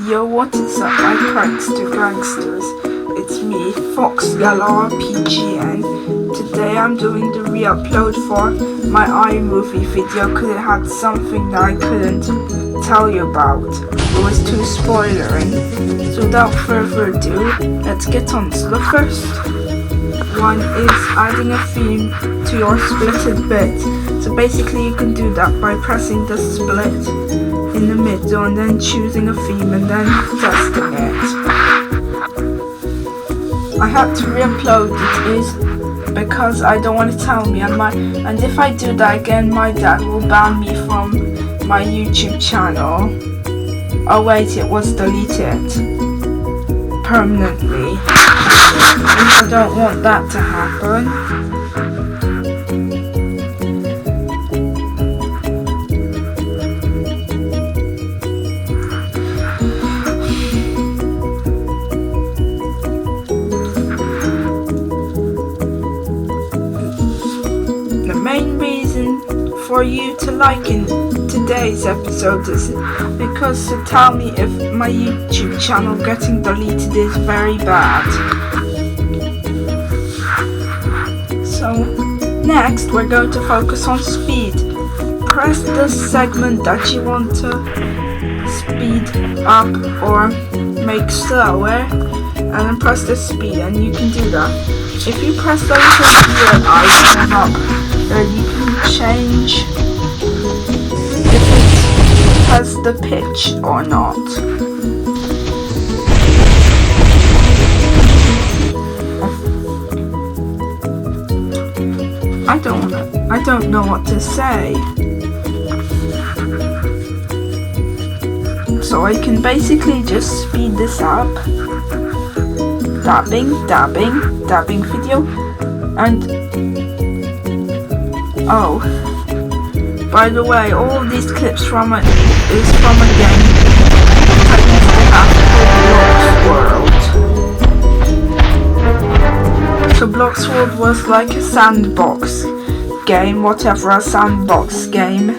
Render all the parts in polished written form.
Yo, what is up, my prankster gangsters? It's me, Fox Yellow RPG, and today I'm doing the re-upload for my iMovie video because it had something that I couldn't tell you about. It was too spoilering. So without further ado, let's get on. So the first one is adding a theme to your splitted bit. So basically you can do that by pressing the split in the middle and then choosing a theme and then testing it. I had to re-upload it because I don't want to tell me, and if I do that again my dad will ban me from my YouTube channel. Oh wait, it was deleted permanently. I don't want that to happen. For you to like in today's episode is because to tell me if my YouTube channel getting deleted is very bad. So next we're going to focus on speed. Press the segment that you want to speed up or make slower and then press the speed, and you can do that. If you press the little gear icon up there, you can change if it has the pitch or not. I don't know what to say. So I can basically just speed this up. Dabbing video, and oh, by the way, all of these clips from it is from a game that used to have called Bloxworld. So Bloxworld was like a sandbox game, whatever a sandbox game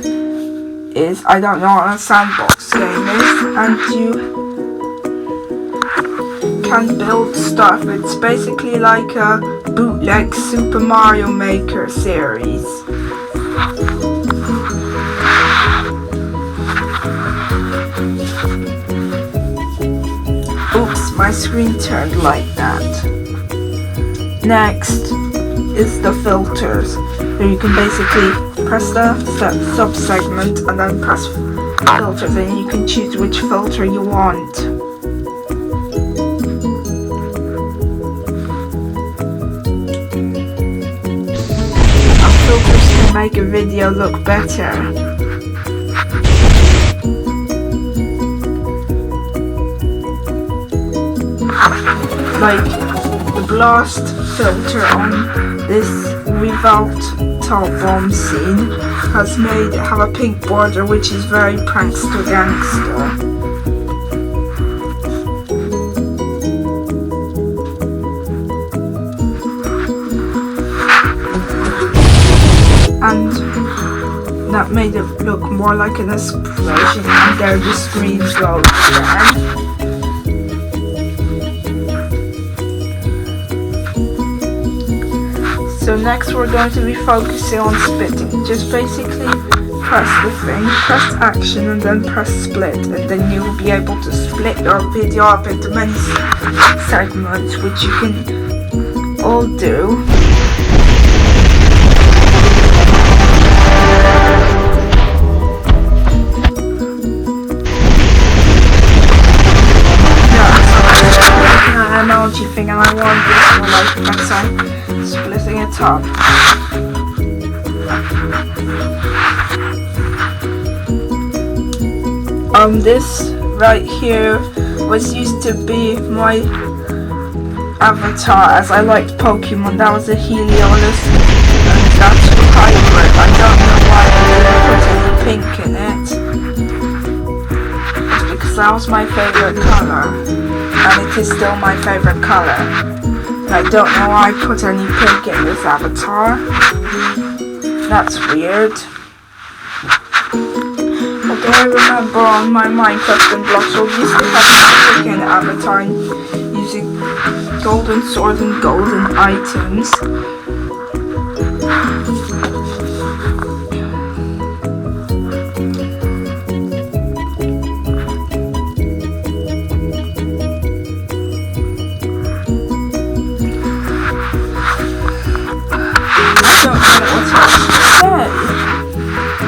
is. I don't know what a sandbox game is, and you can build stuff. It's basically like a bootleg Super Mario Maker series. Oops, my screen turned like that. Next is the filters. So you can basically press the sub-segment and then press filters, and you can choose which filter you want. Filters can make a video look better. Like the blast filter on this Revolt Top Bomb scene has made it have a pink border, which is very prankster gangster. And that made it look more like an explosion, and there the screens go again. So next we're going to be focusing on splitting. Just basically press the thing, press action and then press split, and then you will be able to split your video up into many segments, which you can all do. Emoji thing, and I want this more like next time, splitting it up. This right here was used to be my avatar, as I liked Pokemon. That was a Heliolus, and that's a hybrid. I don't know why I didn't put any pink in it. It's because that was my favorite color. And it is still my favorite color. And I don't know why I put any pink in this avatar. That's weird. Although I remember on my Minecraft and Bloxworld used to have time using golden sword and golden items.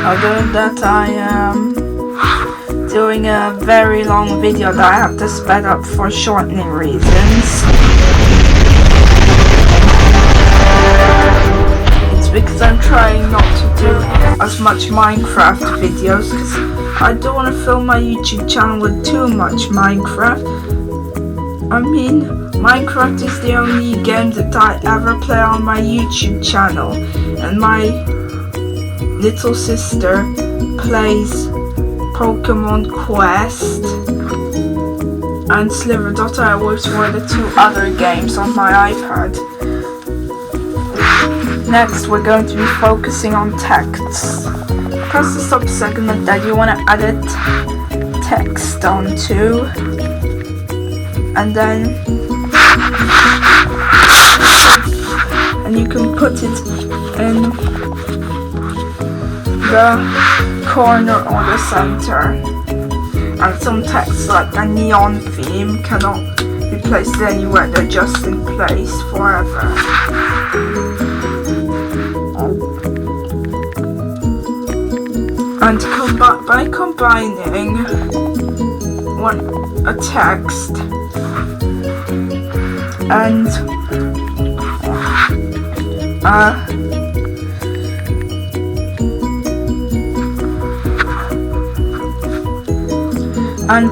Other than that, I am doing a very long video that I have to speed up for shortening reasons. It's because I'm trying not to do as much Minecraft videos because I don't want to fill my YouTube channel with too much Minecraft. I mean, Minecraft is the only game that I ever play on my YouTube channel, and my little sister plays Pokemon Quest and Slither.io, which were the two other games on my iPad. Next, we're going to be focusing on texts. Press the sub-segment that you want to edit text onto, and then you can put it in the corner or the center. And some text like a neon theme cannot be placed anywhere, they're just in place forever. And by combining a text and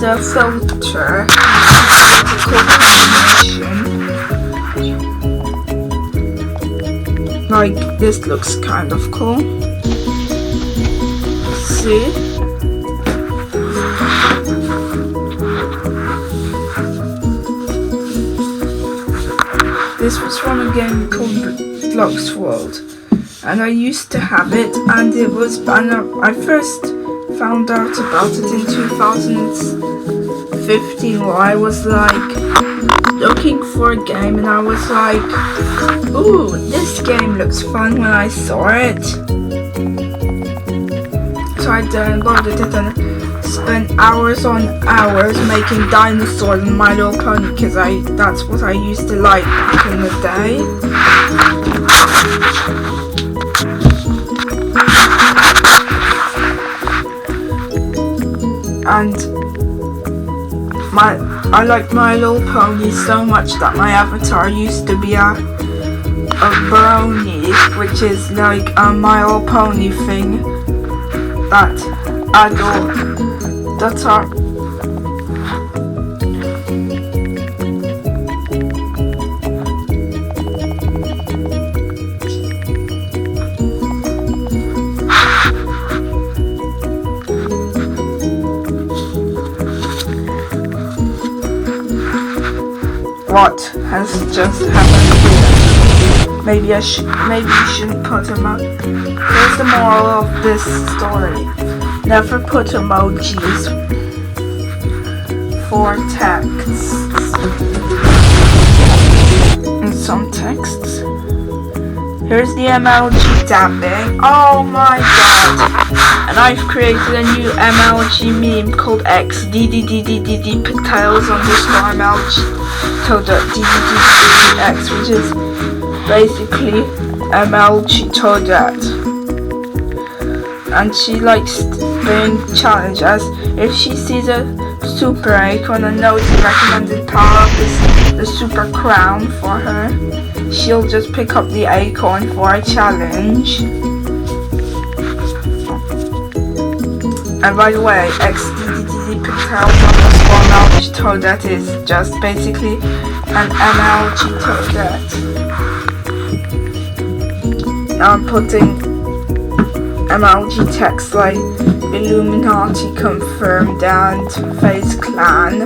a filter, like this looks kind of cool. See? This was from a game called Blox World, and I used to have it, and it was I first found out about it in 2015, where I was like looking for a game, and I was like, ooh, this game looks fun when I saw it. So I downloaded it and spent hours on hours making dinosaurs and My Little Pony, because that's what I used to like back in the day. And I like My Little Pony so much that my avatar used to be a brony, which is like a My Little Pony thing that are what has just happened here? Maybe you shouldn't put Here's the moral of this story. Never put emojis for texts. In some texts. Here's the MLG dabbing. Oh my god! And I've created a new MLG meme called XDDDDD pigtails _ MLG Toadette, which is basically MLG Toadette. And she likes being challenged, as if she sees a super acorn and knows the recommended power of the super crown for her, she'll just pick up the acorn for a challenge. And by the way, XDDD pigtails _ MLG Toadette is just basically an MLG Toadette. Now I'm putting MLG text like Illuminati confirmed and FaZe Clan.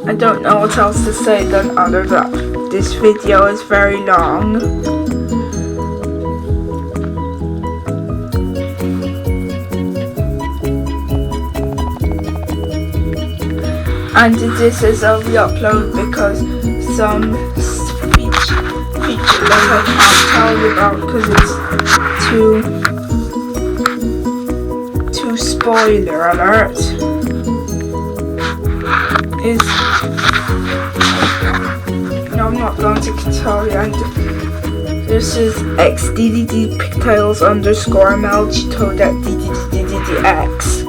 I don't know what else to say than other than this video is very long. And this is a re-upload because some feature that I can't tell you about because it's too spoiler alert. I'm not going to tell you. And this is xddd_mlgtoad@ddddx.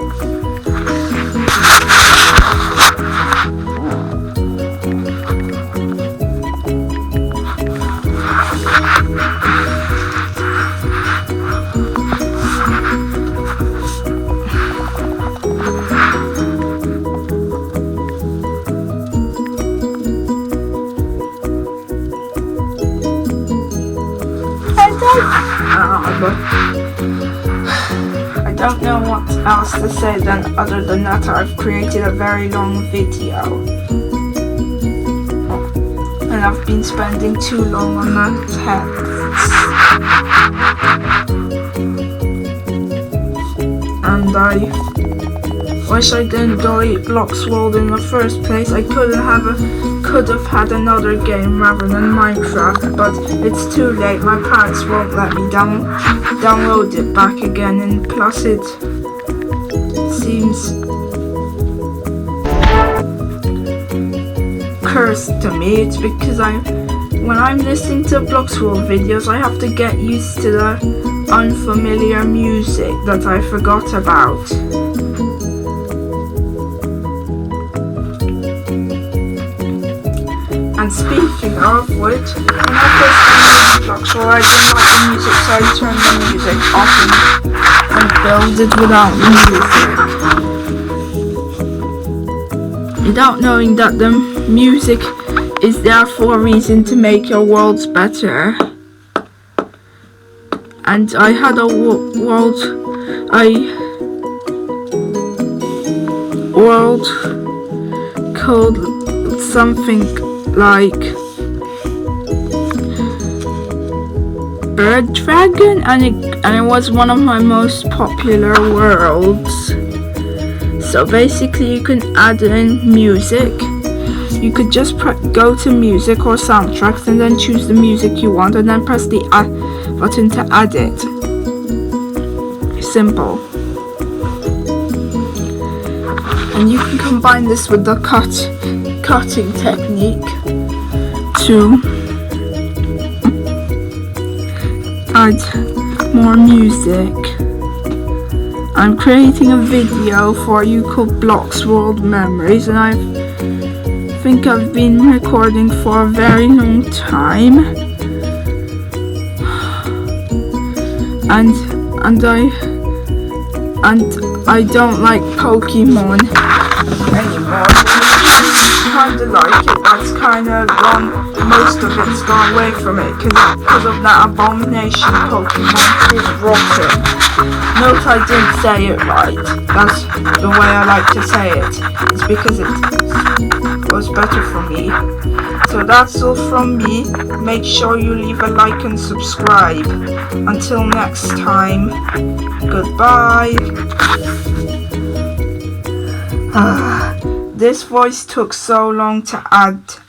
I don't know what else to say other than that I've created a very long video. And I've been spending too long on the text. And I wish I didn't delete Bloxworld in the first place. I could have had another game rather than Minecraft, but it's too late. My parents won't let me download it back again, and plus it seems cursed to me. It's because when I'm listening to Bloxworld videos, I have to get used to the unfamiliar music that I forgot about. And speaking of which, when I first downloaded Bloxworld, I didn't like the music, so I turned the music off and build it without music. Without knowing that the music is there for a reason to make your worlds better. And I had a world called something like Bird Dragon, and it was one of my most popular worlds. So basically you can add in music. You could just go to music or soundtracks and then choose the music you want and then press the add button to add it. Simple. And you can combine this with the cutting technique to add more music. I'm creating a video for you called Bloxworld Memories, and I think I've been recording for a very long time, and I don't like Pokemon anymore. Kinda like it, that's kinda gone, most of it's gone away from it because of that abomination Pokemon called Rocket. Note I didn't say it right, that's the way I like to say it. It's because it was better for me. So that's all from me. Make sure you leave a like and subscribe. Until next time, goodbye. This voice took so long to add.